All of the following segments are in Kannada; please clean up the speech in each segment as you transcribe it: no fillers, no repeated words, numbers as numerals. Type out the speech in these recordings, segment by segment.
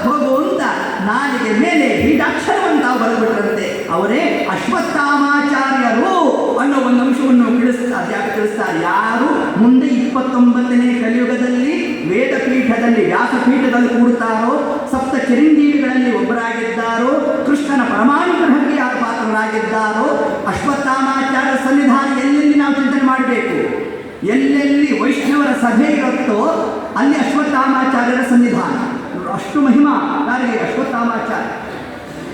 ಹೋಗು ಅಂತ ನಾಲಿಗೆ ಮೇಲೆ ಬೀಜಾಕ್ಷರವನ್ನು ತಾವು ಬರೆದ್ಬಿಟ್ರಂತೆ. ಅವರೇ ಅಶ್ವತ್ಥಾಮಾಚಾರ್ಯರು ಅನ್ನೋ ಒಂದು ಅಂಶವನ್ನು ತಿಳಿಸ್ತಾರೆ. ಯಾರು ಮುಂದೆ 29ನೇ ಕಲಿಯುಗದಲ್ಲಿ ವೇದಪೀಠದಲ್ಲಿ ವ್ಯಾಸಪೀಠದಲ್ಲಿ ಕೂಡುತ್ತಾರೋ, ಸಪ್ತ ಚಿರಂಜೀವಿಗಳಲ್ಲಿ ಒಬ್ಬರಾಗಿದ್ದಾರೋ, ಕೃಷ್ಣನ ಪರಮಾನುಗ್ರಹಕ್ಕೆ ಯಾರು ಪಾತ್ರರಾಗಿದ್ದಾರೋ, ಅಶ್ವತ್ಥಾಮಾಚಾರ್ಯರ ಸನ್ನಿಧಾನ ಎಲ್ಲೆಲ್ಲಿ ನಾವು ಚಿಂತನೆ ಮಾಡಬೇಕು. ಎಲ್ಲೆಲ್ಲಿ ವೈಷ್ಣವರ ಸಭೆ ಇರುತ್ತೋ ಅಲ್ಲಿ ಅಶ್ವತ್ಥಾಮಾಚಾರ್ಯರ ಸನ್ನಿಧಾನ. ಅಷ್ಟು ಮಹಿಮಾ ಯಾರಿಗೆ? ಅಶ್ವತ್ಥಾಮಾಚಾರ್ಯ.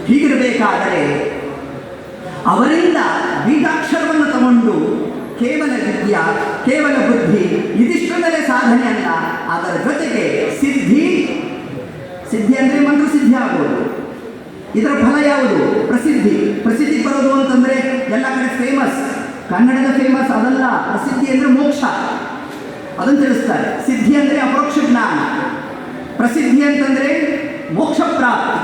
ಹೀಗಿರಬೇಕಾದರೆ ಅವರಿಂದ ಬೀಜಾಕ್ಷರವನ್ನು ತಗೊಂಡು ಕೇವಲ ವಿದ್ಯಾ, ಕೇವಲ ಬುದ್ಧಿ ಇದಿಷ್ಟರಲ್ಲೇ ಸಾಧನೆ ಅಲ್ಲ, ಅದರ ಜೊತೆಗೆ ಸಿದ್ಧಿ ಅಂದರೆ ಮಂತ್ರ ಸಿದ್ಧಿ ಆಗುವುದು. ಇದರ ಫಲ ಯಾವುದು? ಪ್ರಸಿದ್ಧಿ ಬರೋದು ಅಂತಂದರೆ ಎಲ್ಲ ಕಡೆ ಫೇಮಸ್. ಕನ್ನಡದ ಫೇಮಸ್ ಅದಲ್ಲ. ಪ್ರಸಿದ್ಧಿ ಅಂದರೆ ಮೋಕ್ಷ, ಅದನ್ನು ತಿಳಿಸ್ತಾರೆ. ಸಿದ್ಧಿ ಅಂದರೆ ಅಪರೋಕ್ಷ ಜ್ಞಾನ, ಪ್ರಸಿದ್ಧಿ ಅಂತಂದರೆ ಮೋಕ್ಷ ಪ್ರಾಪ್ತಿ.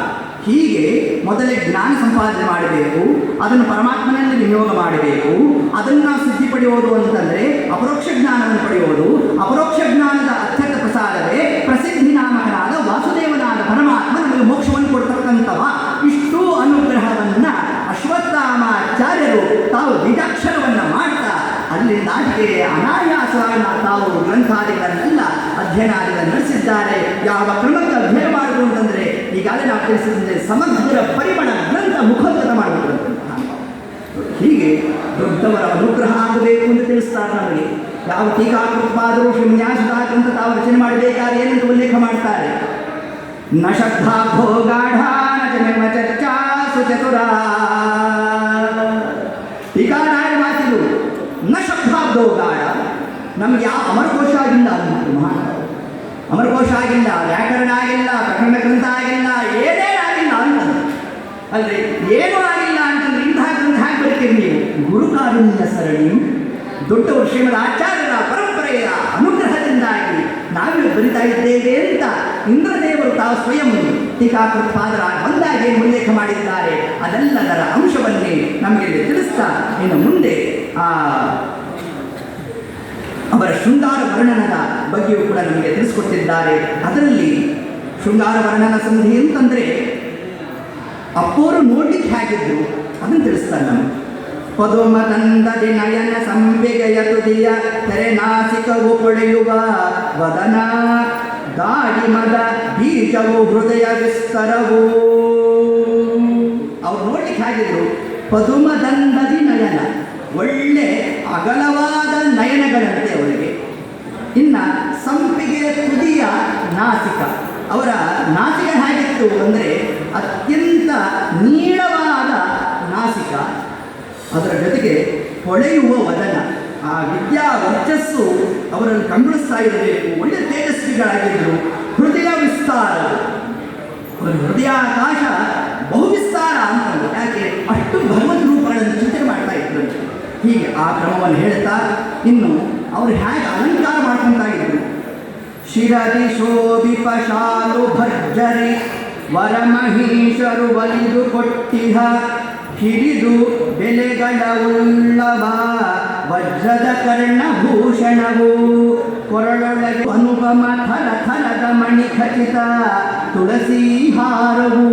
ಹೀಗೆ ಮೊದಲೇ ಜ್ಞಾನ ಸಂಪಾದನೆ ಮಾಡಬೇಕು, ಅದನ್ನು ಪರಮಾತ್ಮನಲ್ಲಿ ವಿನಿಯೋಗ ಮಾಡಬೇಕು. ಅದನ್ನು ನಾವು ಸಿದ್ಧಿ ಪಡೆಯೋದು ಅಂತಂದರೆ ಅಪರೋಕ್ಷ ಜ್ಞಾನವನ್ನು ಪಡೆಯೋದು. ಅಪರೋಕ್ಷ ಜ್ಞಾನದ ಅತ್ಯಂತ ಪ್ರಸಾದವೇ ಪ್ರಸಿದ್ಧಿ ನಾಮಕನಾದ ವಾಸುದೇವನಾದ ಪರಮಾತ್ಮ ನಮಗೆ ಮೋಕ್ಷವನ್ನು ಕೊಡ್ತಕ್ಕಂಥವ. ಇಷ್ಟು ಅನುಗ್ರಹವನ್ನು ಅಶ್ವತ್ಥಾಮಾಚಾರ್ಯರು ತಾವು ಬೀಜಾಕ್ಷರವನ್ನು ಮಾಡ್ತಾ ಅಲ್ಲಿಂದಾಚೆಗೆ ಅನಾಯಾಸವಾಗಿ ತಾವು ಗ್ರಂಥಾದಿಗಳನ್ನೆಲ್ಲ ಅಧ್ಯಯನಾದಿಗಳನ್ನು ನಡೆಸಿದ್ದಾರೆ. ಯಾವ ಕ್ರಮಕ್ಕೆ ಅಧ್ಯಯನ ಮಾಡುವುದು ಅಂತಂದರೆ ಈಗಾಗಲೇ ನಾವು ತಿಳಿಸಿದ್ರೆ ಸಮಗ್ರ ಪರಿಮಳ ಗ್ರಂಥ ಮುಖೋದ್ಗತ ಮಾಡಬೇಕು. ಹೀಗೆ ದೊಡ್ಡವರ ಅನುಗ್ರಹ ಆಗಬೇಕು ಅಂತ ತಿಳಿಸ್ತಾರೆ ನಮಗೆ. ಯಾವ ಟೀಕಾಕೃತ್ಪಾದರು ಶ್ರೀನ್ಯಾಸದಾತ ಅಂತ ತಾವು ರಚನೆ ಮಾಡಬೇಕಾದ್ರೆ ಏನಂತ ಉಲ್ಲೇಖ ಮಾಡ್ತಾರೆ? ನ ಶ್ರದ್ಧಾಭೋ ಗಾಢ ನ ಜನ್ಮ ಚರ್ಚಾ ಸುಚತುರ. ಟೀಕಾರಾಯ ಮಾತಿದು ನ ಶಬ್ದಾಬ್ದೋ ಗಾಢ. ನಮ್ಗೆ ಯಾವ ಅಮರಕೋಶ ಆಗಿಲ್ಲ, ಅಮರಕೋಶ ಆಗಿಲ್ಲ, ವ್ಯಾಕರಣ ಆಗಿಲ್ಲ, ಪ್ರಕರಣ ಗ್ರಂಥ ಆಗಿಲ್ಲ, ಏನೇ ಆಗಿಲ್ಲ ಅಂತಂದ್ರೆ ಅಲ್ರಿ, ಏನೂ ಆಗಿಲ್ಲ ಅಂತಂದ್ರೆ ಇಂತಹ ಗ್ರಂಥ ಹಾಕಿ ಬರ್ತೀರಿ ನೀವು? ಗುರುಕಾರುಣ್ಯ ಸರಣಿ ದೊಡ್ಡವರು ಶ್ರೀಮದ್ ಆಚಾರ್ಯರ ಪರಂಪರೆಯ ಅನುಗ್ರಹದಿಂದಾಗಿ ನಾವೇ ಬರಿತಾ ಇದ್ದೇವೆ ಅಂತ ಇಂದ್ರದೇವರು ತಾವು ಸ್ವಯಂ ಟೀಕಾಕೃತ್ಪಾದರ ಬಂದಾಗಿ ಉಲ್ಲೇಖ ಮಾಡಿದ್ದಾರೆ. ಅದೆಲ್ಲದರ ಅಂಶವನ್ನೇ ನಮಗೆ ತಿಳಿಸ್ತಾ ಇನ್ನು ಮುಂದೆ ಅವರ ಶೃಂಗಾರ ವರ್ಣನದ ಬಗ್ಗೆಯೂ ಕೂಡ ನಮಗೆ ತಿಳಿಸ್ಕೊಟ್ಟಿದ್ದಾರೆ. ಅದರಲ್ಲಿ ಶೃಂಗಾರ ವರ್ಣನ ಸಂಧಿ ಅಂತಂದರೆ ಅಪ್ಪೋರು ನೋಡ್ಲಿಕ್ಕೆ ಹೇಗಿದ್ರು ಅದನ್ನು ತಿಳಿಸ್ತಾರೆ ನಮಗೆ. ಪದುಮದಂದದಿ ನಯನ ಸಂವೆಗೆಯ ತುದಿಯ ತೆರೆ ನಾಸಿಕವು ಪೊಳೆಯುವ ವದನ ಗಾಡಿಮದ ಬೀಜವು ಹೃದಯ ವಿಸ್ತರವು. ಅವ್ರು ನೋಡ್ಲಿಕ್ಕೆ ಹೇಗಿದ್ರು? ಪದುಮದಂದದಿ ನಯನ, ಒಳ್ಳೆ ಅಗಲವಾದ ನಯನಗಳಂತೆ ಅವರಿಗೆ. ಇನ್ನು ಸಂಪಿಗೆ ತುದಿಯ ನಾಸಿಕ, ಅವರ ನಾಸಿಕ ಹೇಗಿತ್ತು ಅಂದರೆ ಅತ್ಯಂತ ನೀಳವಾದ ನಾಸಿಕ, ಅದರ ಜೊತೆಗೆ ಹೊಳೆಯುವ ವದನ. ಆ ವಿದ್ಯಾ ವರ್ಚಸ್ಸು ಅವರನ್ನು ಕಂಗೊಳಿಸ್ತಾ ಇರಬೇಕು. ಒಳ್ಳೆ ತೇಜಸ್ವಿಗಳಾಗಿದ್ದರು. ಹೃದಯ ವಿಸ್ತಾರ, ಅವರ ಹೃದಯಾಕಾಶ ಬಹು ವಿಸ್ತಾರ ಅಂತಂದು. ಯಾಕೆ? ಅಷ್ಟು ಭಗವದ್ ರೂಪಗಳನ್ನು ಚಿಂತನೆ ಮಾಡ್ತಾ ಇದ್ರು. ಹೀಗೆ ಆ ಕ್ರಮವನ್ನು ಹೇಳ್ತಾ ಇನ್ನು ಅವರು ಹೇಗೆ ಅಲಂಕಾರ ಮಾಡ್ಕೊತಾ ಇದ್ರು? ಶಿರದಿ ಶೋಭಿಪ ಶಾಲು ಭರ್ಜರಿ ವರಮಹೀಶರು ಒಲಿದು ಕೊಟ್ಟಿಹ ಹಿರಿದು ಬೆಲೆಗಳ ಉಳ್ಳವ ವಜ್ರದ ಕರ್ಣಭೂಷಣವು ಕೊರಳೊಳಗೆ ಅನುಪಮ ಥರ ಥರದ ಮಣಿ ಖಚಿತ ತುಳಸಿ ಹಾರವು.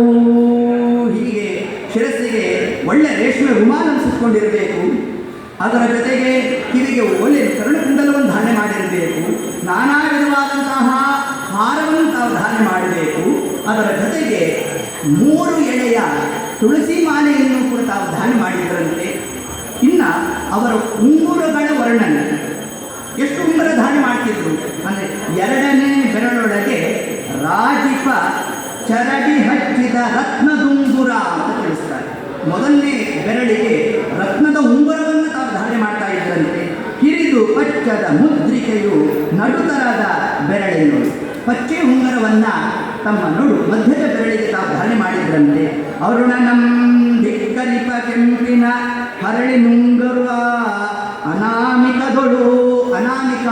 ಹೀಗೆ ಶಿರಸ್ಸಿಗೆ ಒಳ್ಳೆ ರೇಷ್ಮೆ ರುಮಾಲನ್ನು ಸುತ್ತಕೊಂಡಿರಬೇಕು. ಅದರ ಜೊತೆಗೆ ಕಿವಿಗೆ ಒಳ್ಳೆ ಕರ್ಣಕುಂಡಲವನ್ನು ಧಾರಣೆ ಮಾಡಿರಬೇಕು. ನಾನಾ ವಿಧವಾದಂತಹ ಹಾರವನ್ನು ತಾವು ಧಾರಣೆ ಮಾಡಬೇಕು. ಅದರ ಜೊತೆಗೆ 3 ಎಳೆಯ ತುಳಸಿ ಮಾಲೆಯನ್ನು ಕೂಡ ತಾವು ಧಾರಣೆ ಮಾಡಿದ್ದರಂತೆ. ಇನ್ನು ಅವರ ಉಂಗುರಗಳ ವರ್ಣನೆ, ಎಷ್ಟು ಉಂಗುರ ಧಾರಣೆ ಮಾಡ್ತಿದ್ರು ಅಂದರೆ 2ನೇ ಬೆರಳೊಳಗೆ ರಾಜಿಪ ಚರಡಿ ಹಚ್ಚಿದ ರತ್ನದುಂಗುರ ಅಂತ ತಿಳಿಸ್ತಾರೆ. ಮೊದಲನೇ ಬೆರಳಿಗೆ ರತ್ನದ ಉಂಗುರವನ್ನು ತಾವು ಧಾರಣೆ ಮಾಡ್ತಾ ಇದ್ದರಂತೆ. ಹಿರಿದು ಪಚ್ಚದ ಮುದ್ರಿಕೆಯು ನಡುತರದ ಬೆರಳೆನ್ನು, ಪಚ್ಚೆ ಉಂಗುರವನ್ನು ತಮ್ಮ ಮಧ್ಯದ ಬೆರಳಿಗೆ ತಾವು ಧಾರಣೆ ಮಾಡಿದ್ರಂತೆ. ಅರುಣನಂ ಧಿಕ್ಕರಿಪ ಕೆಂಪಿನ ಹರಳಿ ನುಂಗರುವ ಅನಾಮಿಕದೊಳು. ಅನಾಮಿಕ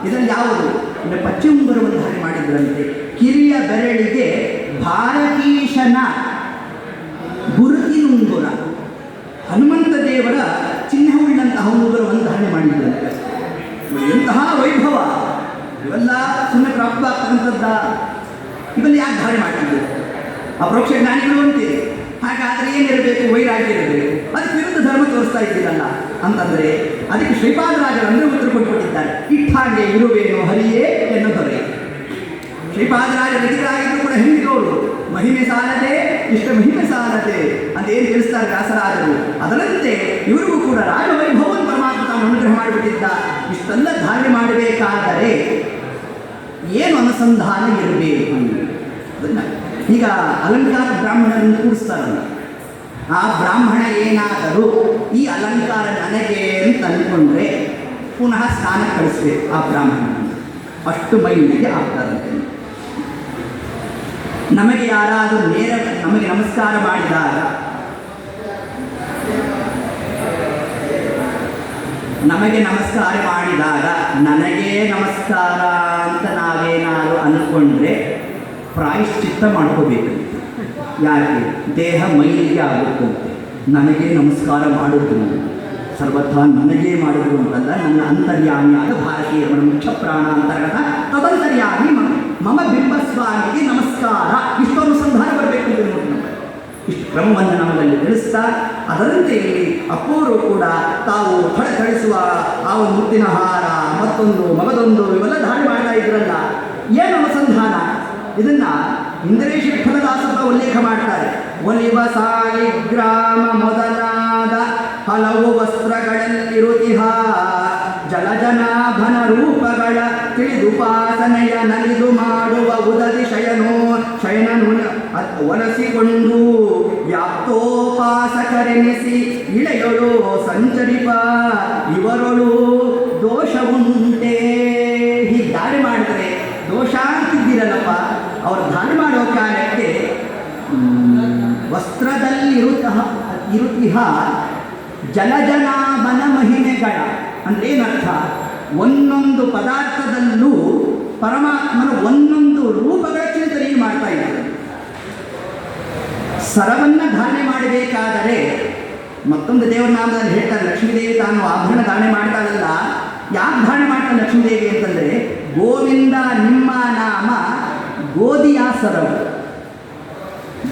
ಇದರಲ್ಲಿ ಯಾವುದು ಅಂದರೆ ಪಚ್ಚೆ ಉಂಗುರವನ್ನು ಧಾರಣೆ ಮಾಡಿದ್ರಂತೆ. ಕಿರಿಯ ಬೆರಳಿಗೆ ಭಾರತೀಶನ ಗುರುತಿನುಂಗುರ, ಹನುಮಂತ ದೇವರ ಚಿಹ್ನವುಳ್ಳಂತಹ ಉಂಗುರವನ್ನು ಧಾರಣೆ ಮಾಡಿದ್ರಂತೆ. ಎಂತಹ ವೈಭವ! ಇವೆಲ್ಲ ಸುಮ್ಮನೆ ಪ್ರಾಪ್ತ ಆಗ್ತಕ್ಕಂಥದ್ದ. ಇವೆಲ್ಲ ಯಾಕೆ ಧಾರಣೆ ಮಾಡ್ತಿದ್ರು? ಅಪರೋಕ್ಷ ಜ್ಞಾನಿಗಳು ಅಂತೀರಿ. ಹಾಗಾದರೆ ಏನಿರಬೇಕು? ವೈರಾಗ್ಯ ಇರಬೇಕು. ಅದಕ್ಕೆ ವಿರುದ್ಧ ಧರ್ಮ ತೋರಿಸ್ತಾ ಇದ್ದೀರಲ್ಲ ಅಂತಂದರೆ ಅದಕ್ಕೆ ಶ್ರೀಪಾದರಾಜರು ಅಂದರೆ ಉತ್ತರ ಕೊಟ್ಟುಬಿಟ್ಟಿದ್ದಾರೆ. ಇಟ್ಟಾಗೆ ಇರುವೇನು ಹರಿಯೇ ಎನ್ನು ದೊರೆ. ಶ್ರೀಪಾದರಾಜ ರಚಿತರಾಗಿದ್ದರೂ ಕೂಡ ಹೆಣ್ಣಿಗೌರು ಮಹಿಮೆ ಸಾಲದೆ ಇಷ್ಟ ಮಹಿಮೆ ಸಾಲದೆ ಅಂತ ಏನು ತಿಳಿಸ್ತಾರೆ ವ್ಯಾಸರಾಜರು. ಅದರಂತೆ ಇವರಿಗೂ ಕೂಡ ರಾಜವೈಭವವನ್ನು ಪರಮಾತ್ಮ ತಾನು ಅನುಗ್ರಹ ಮಾಡಿಬಿಟ್ಟಿದ್ದ. ಇಷ್ಟೆಲ್ಲ ಧಾರಣೆ ಮಾಡಬೇಕಾದರೆ ಏನು ಅನುಸಂಧಾನ ಇರಬೇಕು ಅದನ್ನು ಈಗ ಅಲಂಕಾರ ಬ್ರಾಹ್ಮಣರನ್ನು ಕೂಡಿಸ್ತಾರಲ್ಲ, ಆ ಬ್ರಾಹ್ಮಣ ಏನಾದರೂ ಈ ಅಲಂಕಾರ ನನಗೆ ಅಂತ ಅಂದ್ಕೊಂಡ್ರೆ ಪುನಃ ಸ್ನಾನ ಕಳಿಸ್ಬೇಕು ಆ ಬ್ರಾಹ್ಮಣನ. ಅಷ್ಟು ಮೈಲಿಗೆ ಆಗ್ತಾರಂತೆ. ನಮಗೆ ಯಾರಾದರೂ ನಮಗೆ ನಮಸ್ಕಾರ ಮಾಡಿದಾಗ ನನಗೇ ನಮಸ್ಕಾರ ಅಂತ ನಾವೇನಾದರೂ ಅಂದ್ಕೊಂಡ್ರೆ ಪ್ರಾಯಶ್ಚಿತ್ತ ಮಾಡ್ಕೋಬೇಕಂತೆ. ಯಾಕೆ? ದೇಹ ಮೈಲಿಗೆ ಆಗುತ್ತಂತೆ. ನನಗೇ ನಮಸ್ಕಾರ ಮಾಡಿದ್ರು, ಸರ್ವಥಾ ನನಗೇ ಮಾಡಿದ್ರು ಅಂತಲ್ಲ, ನನ್ನ ಅಂತರ್ಯಾಮಿಯಾದ ಭಾರತೀಯ ಮುಖ್ಯ ಪ್ರಾಣ ಅಂತರ್ಗತ ತದಂತರ್ಯಾಮಿ ಮಮ ಬಿಂಬಸ್ವಾಮಿಗೆ ನಮಸ್ಕಾರ. ಇಷ್ಟು ಅನುಸಂಧಾನ ಬರಬೇಕು ಅಂತ ನೋಡಿ ನಮಗೆ ಇಷ್ಟು ಕ್ರಮವನ್ನು ನಮ್ಮಲ್ಲಿ ತಿಳಿಸ್ತಾ, ಅದರಂತೆ ಇಲ್ಲಿ ಅಪ್ಪೋರು ಕೂಡ ತಾವು ಥಳಿಸುವ ಆ ಒಂದು ಮುತ್ತಿನ ಹಾರ ಮತ್ತೊಂದು ಮಗದೊಂದು ಇವೆಲ್ಲ ಧಾರಣೆ ಮಾಡ್ತಾ ಇದ್ರಲ್ಲ, ಏನು ಅನುಸಂಧಾನ? ಇದನ್ನ ಇಂದ್ರೇಶ ವಿಠಲದಾಸರ ಉಲ್ಲೇಖ ಮಾಡ್ತಾರೆ. ಒಲಿವ ಸಾಲಿಗ್ರಾಮ ಮೊದಲಾದ ಹಲವು ವಸ್ತ್ರಗಳಲ್ಲಿರುತಿಹ ಜಲಜನಾಭನ ರೂಪಗಳ ತಿಳಿದುಪಾಸನೆಯ ನಲಿದು ಮಾಡುವ ಉದದಿ ಶಯನನು ಒಲಸಿಕೊಂಡು ವ್ಯಾಪ್ತೋಪಾಸಕರೆನಿಸಿ ಇಳೆಯೊಳು ಸಂಚರಿಪ ಇವರೊಳು ದೋಷವುಂಟೆ. ಹೀಗೆ ದಾರಿ ಮಾಡಿದರೆ ದೋಷ ಅಂತಿದ್ದೀರಲ್ಲಪ್ಪ. ಅವರು ದಾನ ಮಾಡೋ ಕಾಲಕ್ಕೆ ಇರುತಿಹ ಜಲಜನಾಭನ ಮಹಿಮೆಗಳ ಅಂದರೆ ಏನರ್ಥ? ಒಂದೊಂದು ಪದಾರ್ಥದಲ್ಲೂ ಪರಮಾತ್ಮನ ಒಂದೊಂದು ರೂಪಗಳ ಚಿಂತನೆ ಮಾಡ್ತಾ ಇದ್ದಾರೆ. ಸರವನ್ನು ಧಾರಣೆ ಮಾಡಬೇಕಾದರೆ ಮತ್ತೊಂದು ದೇವರ ನಾಮದಲ್ಲಿ ಹೇಳ್ತಾರೆ, ಲಕ್ಷ್ಮೀದೇವಿ ತಾನು ಆಭರಣ ಧಾರಣೆ ಮಾಡ್ತಾಳಲ್ಲ. ಯಾಕೆ ಧಾರಣೆ ಮಾಡ್ತಾಳೆ ಲಕ್ಷ್ಮೀದೇವಿ ಅಂತಂದರೆ, ಗೋವಿಂದ ನಿಮ್ಮ ನಾಮ ಗೋಧಿಯ ಸರವು.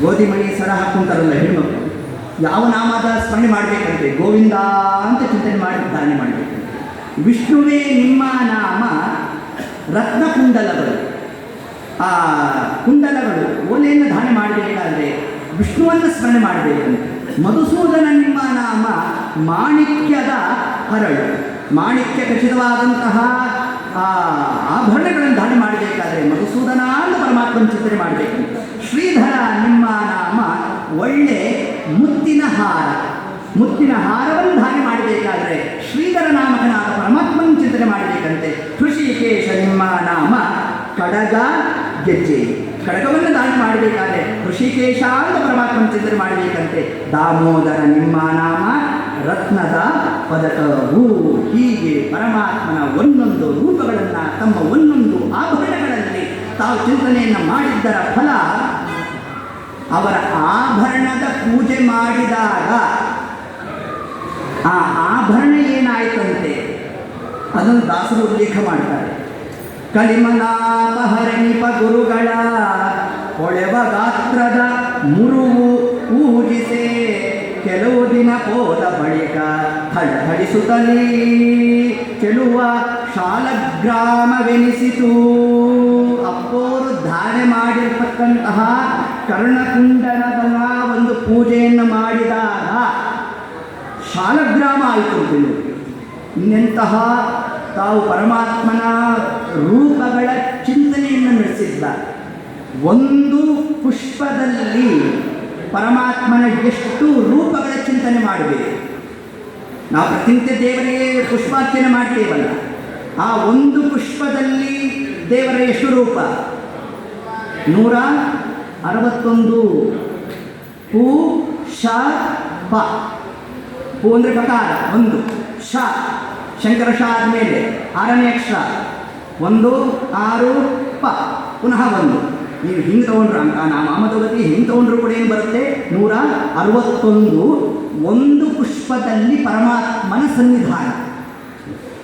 ಗೋಧಿ ಮಣಿ ಸರ ಹಾಕ್ಕೊಂತಾರಲ್ಲ ಹೆಣ್ಮಕ್ಳು, ಯಾವ ನಾಮದ ಸ್ಮರಣೆ ಮಾಡಬೇಕಂತೆ? ಗೋವಿಂದ ಅಂತ ಚಿಂತನೆ ಮಾಡಿ ಧಾರಣೆ ಮಾಡಬೇಕಂತೆ. ವಿಷ್ಣುವೇ ನಿಮ್ಮ ನಾಮ ರತ್ನಕುಂಡಲಗಳು. ಆ ಕುಂಡಲಗಳು ಓಲೆಯನ್ನು ಧಾರಣೆ ಮಾಡಬೇಕಾದ್ರೆ ವಿಷ್ಣುವನ್ನು ಸ್ಮರಣೆ ಮಾಡಬೇಕಂತೆ. ಮಧುಸೂದನ ನಿಮ್ಮ ನಾಮ ಮಾಣಿಕ್ಯದ ಹರಳು. ಮಾಣಿಕ್ಯ ಖಚಿತವಾದಂತಹ ಆಭರಣಗಳನ್ನು ಧಾರಣೆ ಮಾಡಬೇಕಾದ್ರೆ ಮಧುಸೂದನ ಅಂತ ಪರಮಾತ್ಮನ ಚಿಂತನೆ ಮಾಡಬೇಕಂತೆ. ಶ್ರೀಧರ ನಿಮ್ಮ ನಾಮ ಒಳ್ಳೆ ಮುತ್ತಿನ ಹಾರ. ಮುತ್ತಿನ ಹಾರವನ್ನು ಧಾರಣೆ ಮಾಡಬೇಕಾದ್ರೆ ಶ್ರೀಧರ ನಾಮಕನಾದ ಪರಮಾತ್ಮನ ಚಿಂತನೆ ಮಾಡಬೇಕಂತೆ. ಋಷಿಕೇಶ ನಿಮ್ಮ ನಾಮ ಕಡಗ ಗೆಜ್ಜೆ. ಕಡಗವನ್ನು ಧಾರಣೆ ಮಾಡಬೇಕಾದ್ರೆ ಋಷಿಕೇಶ ಅಂತ ಪರಮಾತ್ಮನ ಚಿಂತನೆ ಮಾಡಬೇಕಂತೆ. ದಾಮೋದರ ನಿಮ್ಮ ನಾಮ ರತ್ನದ ಪದಕವು. ಹೀಗೆ ಪರಮಾತ್ಮನ ಒಂದೊಂದು ರೂಪಗಳನ್ನು ತಮ್ಮ ಒಂದೊಂದು ಆಭರಣಗಳಲ್ಲಿ ತಾವು ಚಿಂತನೆಯನ್ನು ಮಾಡಿದ್ದರ ಫಲ ಅವರ ಆಭರಣದ ಪೂಜೆ ಮಾಡಿದಾಗ ಆ ಆಭರಣ ಏನಾಯ್ತಂತೆ ಅದನ್ನು ದಾಸರು ಉಲ್ಲೇಖ ಮಾಡ್ತಾರೆ. ಕಲಿಮಲಾಪಹರಣಿಪ ಗುರುಗಳ ಹೊಳೆವ ಗಾತ್ರದ ಮುರುವು ಪೂಜಿಸೆ ಕೆಲವು ದಿನ ಹೋದ ಬಳಿಕ ಥಳಥಳಿಸುತ್ತಲೇ ಚೆಲುವ ಶಾಲಗ್ರಾಮವೆನಿಸಿತು. ಅಪ್ಪೋರು ಧಾರಣೆ ಮಾಡಿರ್ತಕ್ಕಂತಹ ಕರ್ಣಕುಂಡಲದ ಒಂದು ಪೂಜೆಯನ್ನು ಮಾಡಿದಾಗ ಶಾಲಗ್ರಾಮ ಆಯಿತು. ಇನ್ನೆಂತಹ ತಾವು ಪರಮಾತ್ಮನ ರೂಪಗಳ ಚಿಂತನೆಯನ್ನು ನಡೆಸಿದ್ದಾರೆ. ಒಂದು ಪುಷ್ಪದಲ್ಲಿ ಪರಮಾತ್ಮನ ಎಷ್ಟು ರೂಪಗಳ ಚಿಂತನೆ ಮಾಡಬೇಕು. ನಾವು ಪ್ರತಿನಿತ್ಯ ದೇವರಿಗೆ ಪುಷ್ಪಾರ್ಚನೆ ಮಾಡ್ತೇವಲ್ಲ, ಆ ಒಂದು ಪುಷ್ಪದಲ್ಲಿ ದೇವರ ಎಷ್ಟು ರೂಪ? 161. ಪೂ ಶ ಪ. ಪೂ ಅಂದರೆ ಪ್ರಕಾರ ಒಂದು, ಶ ಶಂಕರ ಶ ಆದಮೇಲೆ 6ನೇ ಅಕ್ಷರ 1 6 ಪ ಪುನಃ 1. ನೀವು ಹಿಂಗೆ ತೊಗೊಂಡ್ರು ನಾಮದೋಗತಿ ಹಿಂಗೆ ತೊಗೊಂಡ್ರು ಕೂಡ ಏನು ಬರುತ್ತೆ? 161 ಒಂದು ಪುಷ್ಪದಲ್ಲಿ ಪರಮಾತ್ಮನ ಸನ್ನಿಧಾನ.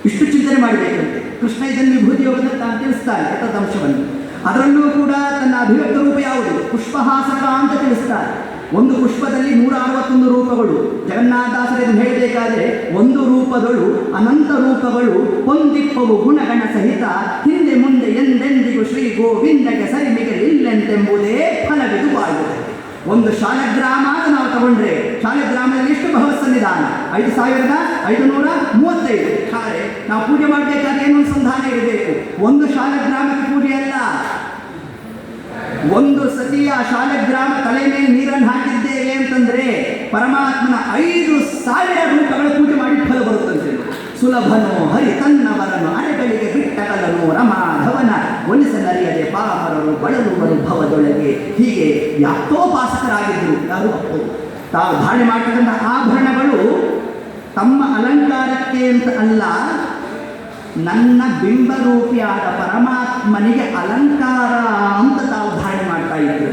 ಇಷ್ಟು ಚಿಂತನೆ ಮಾಡಬೇಕಂತೆ. ಕೃಷ್ಣ ಇದನ್ನು ವಿಭೂತಿ ಯೋಗದಲ್ಲಿ ತಾನು ತಿಳಿಸ್ತಾನೆ ತದಂಶವನ್ನು. ಅದರಲ್ಲೂ ಕೂಡ ತನ್ನ ಅಭಿವ್ಯಕ್ತ ರೂಪ ಯಾವುದು? ಪುಷ್ಪಹಾಸಕ ಅಂತ ಬಳಸ್ತಾರೆ. ಒಂದು ಪುಷ್ಪದಲ್ಲಿ 161 ರೂಪಗಳು. ಜಗನ್ನಾಥದಾಸರು ಹೇಳಬೇಕಾದ್ರೆ ಒಂದು ರೂಪಗಳು ಅನಂತ ರೂಪಗಳು ಹೊಂದಿಪ್ಪವು ಗುಣಗಣ ಸಹಿತ ಹಿಂದೆ ಮುಂದೆ ಎಂದೆಂದಿಗೂ ಶ್ರೀ ಗೋವಿಂದಗೆ ಸರಿಮಿಗಲಿಲ್ಲೆಂತೆಂಬುದೇ ಫಲವಿದು ಬಾಳುತ್ತದೆ. ಒಂದು ಶಾಲಗ್ರಾಮ ಅಂತ ನಾವು ತಗೊಂಡ್ರೆ ಶಾಲಗ್ರಾಮದಲ್ಲಿ ಎಷ್ಟು ಭಗವತ್ ಸನ್ನಿಧಾನ? 5535. ಆದರೆ ನಾವು ಪೂಜೆ ಮಾಡಬೇಕಾದ್ರೆ ಏನು ಅನುಸಂಧಾನ ಇರಬೇಕು? ಒಂದು ಶಾಲಗ್ರಾಮಕ್ಕೆ ಪೂಜೆ ಅಲ್ಲ. ಒಂದು ಸತಿಯ ಶಾಲಗ್ರಾಮ ತಲೆ ಮೇಲೆ ನೀರನ್ನು ಹಾಕಿದ್ದೇವೆ ಅಂತಂದ್ರೆ ಪರಮಾತ್ಮನ 5000 ರೂಪಗಳ ಪೂಜೆ ಮಾಡಿ ಫಲ ಬರುತ್ತಂತೆ. ಸುಲಭನೋ ಹರಿ ತನ್ನವರನು ಅರೆಗಳಿಗೆ ಬಿಟ್ಟಗಲನು ರಮಾಧವನ ಒಲಿಸನರಿಯದೆ ಪಾಮರರು ಬಳಲುವರು ಭವದೊಳಗೆ. ಹೀಗೆ ಯಾಕ್ತೋಪಾಸಕರಾಗಿದ್ದರು ಯಾರು? ತಾವು ಧಾರಣೆ ಮಾಡ್ತಕ್ಕಂಥ ಆಭರಣಗಳು ತಮ್ಮ ಅಲಂಕಾರಕ್ಕೆ ಅಂತ ಅಲ್ಲ, ನನ್ನ ಬಿಂಬರೂಪಿಯಾದ ಪರಮಾತ್ಮನಿಗೆ ಅಲಂಕಾರ ಅಂತ ತಾವು ಧಾರಣೆ ಮಾಡ್ತಾ ಇದ್ರು.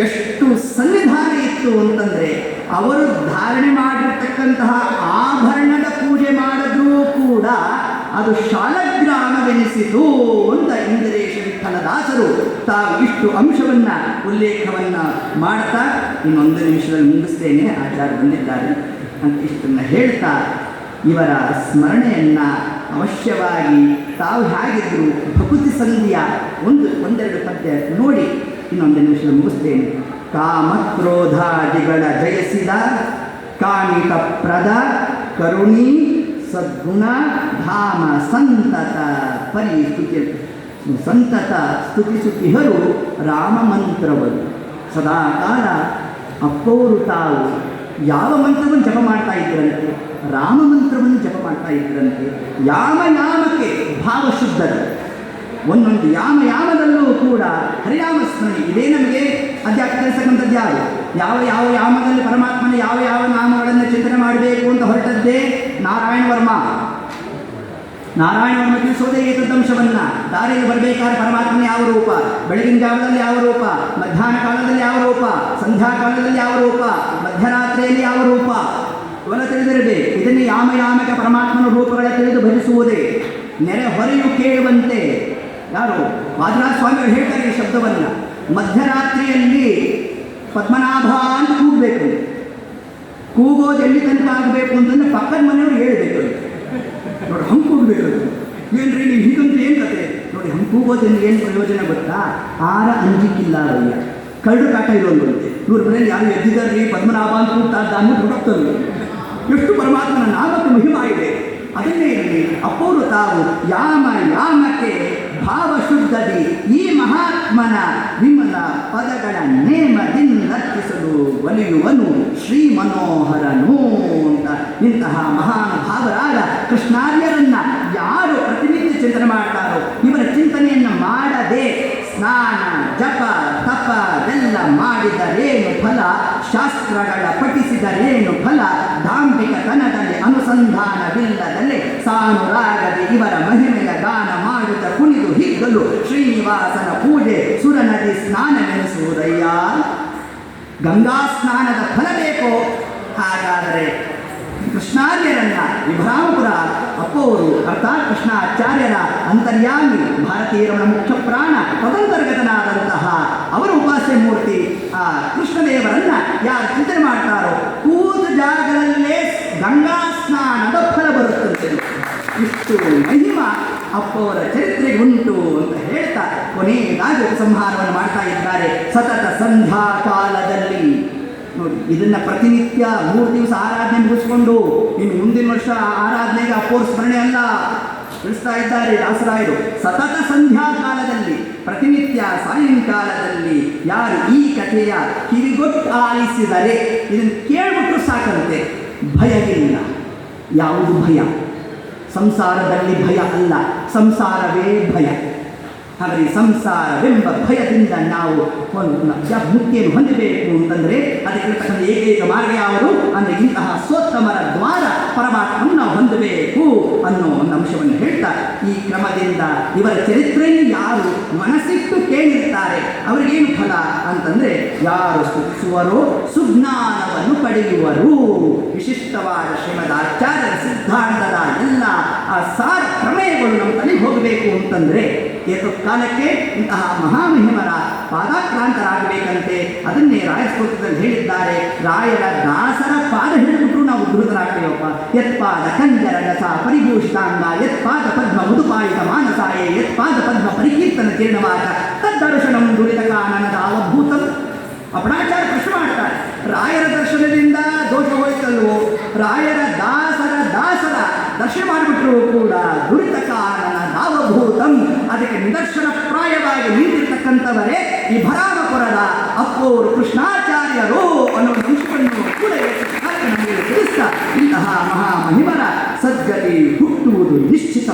ಎಷ್ಟು ಸನ್ನಿಧಾನ ಇತ್ತು ಅಂತಂದರೆ ಅವರು ಧಾರಣೆ ಮಾಡಿರ್ತಕ್ಕಂತಹ ಆಭರಣದ ಪೂಜೆ ಮಾಡಿದ್ರೂ ಕೂಡ ಅದು ಶಾಲಗ್ರಾಮವೆನಿಸಿತು ಅಂತ ಇಂದಿರೇಶ ವಿಠಲದಾಸರು ತಾವು ಇಷ್ಟು ಅಂಶವನ್ನು ಉಲ್ಲೇಖವನ್ನು ಮಾಡ್ತಾ ಇನ್ನೊಂದು ನಿಮಿಷದಲ್ಲಿ ಮುಗಿಸ್ತೇನೆ, ಆಚಾರ್ಯ ಬಂದಿದ್ದಾರೆ ಅಂತ ಇಷ್ಟನ್ನು ಹೇಳ್ತಾ ಇವರ ಸ್ಮರಣೆಯನ್ನು ಅವಶ್ಯವಾಗಿ ತಾವು ಹೇಗಿದ್ರು ಭಕುತಿ ಸಂಧಿಯ ಒಂದೆರಡು ಪದ್ಯ ನೋಡಿ ಇನ್ನೊಂದು ನಿಮಿಷದಲ್ಲಿ ಮುಗಿಸ್ತೇನೆ. ಕಾಮಕ್ರೋಧಾದಿಗಳ ಜಯಿಸಿದ ಕಾಮಿತ ಪ್ರದ ಕರುಣಿ ಸದ್ಗುಣ ಧಾಮ ಸಂತತ ಪರಿಸ್ತುತಿ ಸಂತತ ಸ್ತುತಿಸುತ್ತಿಹರು ರಾಮ ಮಂತ್ರವರು ಸದಾಕಾಲ. ಅಪ್ಪವರು ತಾವು ಯಾವ ಮಂತ್ರವನ್ನು ಜಪ ಮಾಡ್ತಾ ಇದ್ದರಂತೆ? ರಾಮ ಮಂತ್ರವನ್ನು ಜಪ ಮಾಡ್ತಾ ಇದ್ದರಂತೆ. ಯಾಮಯಾಮಕ್ಕೆ ಭಾವಶುದ್ಧರು. ಒಂದೊಂದು ಯಾಮಯಾಮದಲ್ಲೂ ಕೂಡ ಹರಿನಾಮ ಸ್ಮರಣೆ. ಇದೇ ನಮಗೆ ಅಧ್ಯಾತ್ಮ ತಿಳಿಸಕ್ಕಂಥದ್ದು ಯಾರು? ಯಾವ ಯಾವ ಯಾಮದಲ್ಲಿ ಪರಮಾತ್ಮನ ಯಾವ ಯಾವ ನಾಮಗಳನ್ನು ಚಿಂತನೆ ಮಾಡಬೇಕು ಅಂತ ಹೊರಟದ್ದೇ ನಾರಾಯಣ ವರ್ಮ ತಿಳಿಸೋದೇ ಏತದಂಶವನ್ನು. ದಾರಿಯಲ್ಲಿ ಬರಬೇಕಾದ್ರೆ ಪರಮಾತ್ಮನ ಯಾವ ರೂಪ, ಬೆಳಗಿನ ಜಾವದಲ್ಲಿ ಯಾವ ರೂಪ, ಮಧ್ಯಾಹ್ನ ಕಾಲದಲ್ಲಿ ಯಾವ ರೂಪ, ಸಂಧ್ಯಾ ಕಾಲದಲ್ಲಿ ಯಾವ ರೂಪ, ಮಧ್ಯರಾತ್ರಿಯಲ್ಲಿ ಯಾವ ರೂಪ, ಇವೆಲ್ಲ ತಿಳಿದಿರಬೇಕು. ಇದನ್ನು ಯಾಮಯಾಮಕ ಪರಮಾತ್ಮನ ರೂಪಗಳ ತಿಳಿದು ಭಜಿಸುವುದೇ. ನೆರೆ ಹೊರೆಯು ಕೇಳುವಂತೆ ಯಾರು ವಾದಿರಾಜ ಸ್ವಾಮಿಗಳು ಹೇಳ್ತಾರೆ ಈ ಶಬ್ದವನ್ನು. ಮಧ್ಯರಾತ್ರಿಯಲ್ಲಿ ಪದ್ಮನಾಭ ಅಂತ ಕೂಗಬೇಕು. ಕೂಗೋದು ಎಲ್ಲಿ ತನಕ ಆಗಬೇಕು ಅಂತಂದ್ರೆ ಪಕ್ಕದ ಮನೆಯವರು ಹೇಳಬೇಕು. ನೋಡಿ ಹಂಗೆ ಕೂಗಬೇಕು. ಏನ್ರಿ ನೀವು ಹೀಗಂತ ಏನು ಕತೆ ನೋಡಿ, ಹಂಗೆ ಕೂಗೋದ್ರಿಂದ ಏನು ಪ್ರಯೋಜನ ಗೊತ್ತಾ? ಆರ ಅಂಜಿಕ್ಕಿಲ್ಲ ಅವಯ್ಯ, ಕಳ್ಳರು ಕಾಟ ಇರೋಲ್ವಂತೆ. ಇವ್ರ ಮನೇಲಿ ಯಾರು ಎದ್ದಿದ್ದಾರ್ರಿ ಪದ್ಮನಾಭ ಅಂತ ಕೂಗ್ತಾ ಇದ್ದ ಅಂದ್ಬಿಟ್ಟು ಹುಡುಕ್ತಾರೆ. ಎಷ್ಟು ಪರಮಾತ್ಮನ ನಾಮಕ್ಕೆ ಮಹಿಮಾ ಇದೆ. ಅದನ್ನೇ ಇರಲಿ ಅಪ್ಪವರು ತಾವು ಯಾಮಕ್ಕೆ ಭಾವಶುದ್ಧದಿ ಈ ಮಹಾತ್ಮನ ವಿಮಲ ಪದಗಳ ನೇಮದಿಂದರ್ಪಿಸಲು ಒಲಿಯುವನು ಶ್ರೀ ಮನೋಹರನು ಅಂತ. ಇಂತಹ ಮಹಾನುಭಾವರಾದ ಕೃಷ್ಣಾರ್ಯರನ್ನ ಯಾರು ಪ್ರತಿನಿತ್ಯ ಚಿಂತನೆ ಮಾಡ್ತಾರೋ, ಇವರ ಚಿಂತನೆಯನ್ನು ಮಾಡದೆ ಸ್ನಾನ ಜಪ ತಪವೆಲ್ಲ ಮಾಡಿದರೇನು ಫಲ, ಶಾಸ್ತ್ರಗಳ ಪಠಿಸಿದರೇನು ಫಲ, ದಾಂಭಿಕತನದಲ್ಲಿ ಅನುಸಂಧಾನವಿಲ್ಲದಲ್ಲೇ ಸಾನುರಾಗದೆ ಇವರ ಮಹಿಮೆಯ ಗಾನ ಮಾಡುತ್ತ ಕುಣಿದು ಹಿಗ್ಗಲು ಶ್ರೀನಿವಾಸನ ಪೂಜೆ ಸುರನದಿ ಸ್ನಾನವೆನಿಸುವುದಯ್ಯ. ಗಂಗಾ ಸ್ನಾನದ ಫಲ ಬೇಕೋ? ಹಾಗಾದರೆ ಕೃಷ್ಣಾರ್ಯರನ್ನ ವಿಭ್ರಾಮಪುರ ಅಪ್ಪವರು ಅರ್ಥಾತ್ ಕೃಷ್ಣಾಚಾರ್ಯರ ಅಂತರ್ಯಾಮಿ ಭಾರತೀಯರ ಮುಖ್ಯ ಪ್ರಾಣ ತದಂತರ್ಗತನಾದಂತಹ ಅವರ ಉಪಾಸ್ಯ ಮೂರ್ತಿ ಆ ಕೃಷ್ಣದೇವರನ್ನ ಯಾರು ಚಿಂತನೆ ಮಾಡ್ತಾರೋ ಕೂತ ಜಾಗದಲ್ಲೇ ಗಂಗಾ ಸ್ನಾನದ ಫಲ ಬರುತ್ತಂತೆ. ಇಷ್ಟು ಮಹಿಮಾ ಅಪ್ಪವರ ಚರಿತ್ರೆಗೆ ಉಂಟು ಅಂತ ಹೇಳ್ತಾ ಕೊನೆಯದಾಗಿ ಸಂಹಾರವನ್ನು ಮಾಡ್ತಾ ಇದ್ದಾರೆ. ಸತತ ಸಂಧ್ಯಾ ಕಾಲದಲ್ಲಿ ನೋಡಿ, ಇದನ್ನ ಪ್ರತಿನಿತ್ಯ 3 ದಿವಸ ಆರಾಧನೆ ಮುಗಿಸ್ಕೊಂಡು ಇನ್ನು ಮುಂದಿನ ವರ್ಷ ಆರಾಧನೆಗೆ ಅಪ್ಪೋರ್ ಸ್ಮರಣೆ ಅಲ್ಲ ತಿಳಿಸ್ತಾ ಇದ್ದಾರೆ ದಾಸರಾಯರು. ಸತತ ಸಂಧ್ಯಾ ಕಾಲದಲ್ಲಿ ಪ್ರತಿನಿತ್ಯ ಸಾಯಂಕಾಲದಲ್ಲಿ ಯಾರು ಈ ಕಥೆಯ ಕಿವಿಗೊಟ್ಟು ಆಲಿಸಿದರೆ ಇದನ್ನು ಕೇಳ್ಬಿಟ್ರು ಸಾಕಂತೆ ಭಯವಿಲ್ಲ. ಯಾವುದು ಭಯ? ಸಂಸಾರದಲ್ಲಿ ಭಯ ಅಲ್ಲ, ಸಂಸಾರವೇ ಭಯ. ಹಾಗಾಗಿ ಸಂಸಾರವೆಂಬ ಭಯದಿಂದ ನಾವು ಮುಕ್ತಿಯನ್ನು ಹೊಂದಬೇಕು ಅಂತಂದರೆ ಅದಕ್ಕೆ ಏಕೈಕ ಮಾರ್ಗ ಯಾವುದು ಅಂದರೆ ಇಂತಹ ಸೋತ್ತಮರ ದ್ವಾರ ಪರಮಾತ್ಮನ್ನು ನಾವು ಹೊಂದಬೇಕು ಅನ್ನೋ ಒಂದು ಅಂಶವನ್ನು ಹೇಳ್ತಾ ಈ ಕ್ರಮದಿಂದ ಇವರ ಚರಿತ್ರೆಯನ್ನು ಯಾರು ಮನಸ್ಸಿಟ್ಟು ಕೇಳಿರ್ತಾರೆ ಅವರಿಗೇನು ಫಲ ಅಂತಂದರೆ ಯಾರು ಸ್ತುತಿಸುವರೋ ಸುಜ್ಞಾನವನ್ನು ಪಡೆಯುವರು. ವಿಶಿಷ್ಟವಾದ ಶ್ರೀಮದ್ ಆಚಾರ್ಯರ ಸಿದ್ಧಾಂತದ ಎಲ್ಲ ಆ ಸಾರ ಪ್ರಮೇಯಗಳು ನಮ್ಮ ತಲೆಗೆ ಹೋಗಬೇಕು ಅಂತಂದರೆ ಕಾಲಕ್ಕೆ ಇಂತಹ ಮಹಾಮಹಿಮರ ಪಾದಾಕ್ರಾಂತರಾಗಬೇಕು. ಆಗಬೇಕಂತೆ. ಅದನ್ನೇ ರಾಯಸ್ತೋತ್ರದಲ್ಲಿ ಹೇಳಿದ್ದಾರೆ. ರಾಯರ ದಾಸರ ಪಾದ ಹಿಡಿದುಬಿಟ್ರು ನಾವು ಉದ್ಧತರಾಗ್ತೇವಪ್ಪ. ಯತ್ಪಾದ ಕಂಜರ ರಸ ಪರಿಭೂಷಿತಾಂಗ ಯತ್ಪಾದ ಪದ್ಮ ಮುದುಪಾಯಿತ ಮಾನಸಾಯೇ ಯತ್ಪಾದ ಪದ್ಮ ಪರಿಕೀರ್ತನ ಕಿರಣವಾಚ ತದ್ದರ್ಶನಂ ದುರಿತ ಕಾನನದ ಅವಭೂತಂ. ಅಪಣಾಚಾರ್ಯ ಪ್ರಶ್ನೆ ಮಾಡ್ತಾರೆ, ರಾಯರ ದರ್ಶನದಿಂದ ದೋಷ ಹೋಯ್ತಲ್ವೋ? ರಾಯರ ದಾಸರ ದರ್ಶನ ಮಾಡಿಬಿಟ್ರು ಕೂಡ ದುರಿತ ಕಾರಣ ದಾವಭೂತಂ, ಅದಕ್ಕೆ ನಿದರ್ಶನ ಪ್ರಾಯವಾಗಿ ನಿಂತಿರ್ತಕ್ಕಂಥವರೇ ಈ ಭರಾಮಪುರದ ಅಪ್ಪೋರು ಕೃಷ್ಣಾಚಾರ್ಯರು ಅನ್ನೋ ಅಂಶವನ್ನು ಕೂಡ ನಮಗೆ ತಿಳಿಸ್ತಾ ಇಂತಹ ಮಹಾಮಹಿಮರ ಸದ್ಗತಿ ಹುಟ್ಟುವುದು ನಿಶ್ಚಿತ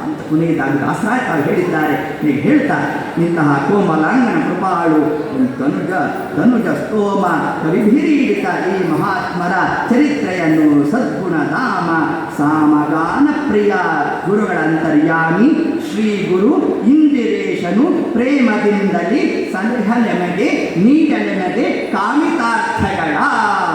ಅಂತ ಕೊನೆಯದಾಗಿ ದಾಸರಾಯ ಹೇಳಿದ್ದಾರೆ. ಹೀಗೆ ಹೇಳ್ತಾ ಇಂತಹ ಕೋಮಲಾಂಗನ ಕೃಪಾಳು ಧನುಜ ಸ್ತೋಮ ಕವಿಭಿರೀಡಿತ ಈ ಮಹಾತ್ಮರ ಚರಿತ್ರೆಯನ್ನು ಸದ್ಗುಣಧಾಮ ಸಾಮಗಾನ ಪ್ರಿಯ ಗುರುಗಳ ಅಂತರ್ಯಾಮಿ ಶ್ರೀ ಗುರು ಇಂದಿರೇಶನು ಪ್ರೇಮದಿಂದಲೇ ಸಲಹಲೆಮಗೆ ನೀಡಲೆಮಗೆ ಕಾಮಿತಾರ್ಥಗಳ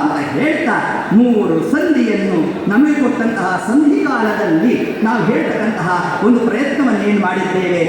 ಅಂತ ಹೇಳ್ತಾ 3 ಸಂಧಿಯನ್ನು ನಮಗೆ ಕೊಟ್ಟಂತಹ ಸಂಧಿಕಾಲದಲ್ಲಿ ನಾವು ಹೇಳ್ತಕ್ಕಂತಹ ಒಂದು ಪ್ರಯತ್ನವನ್ನು ಏನು ಮಾಡಿದ್ದೇವೆ.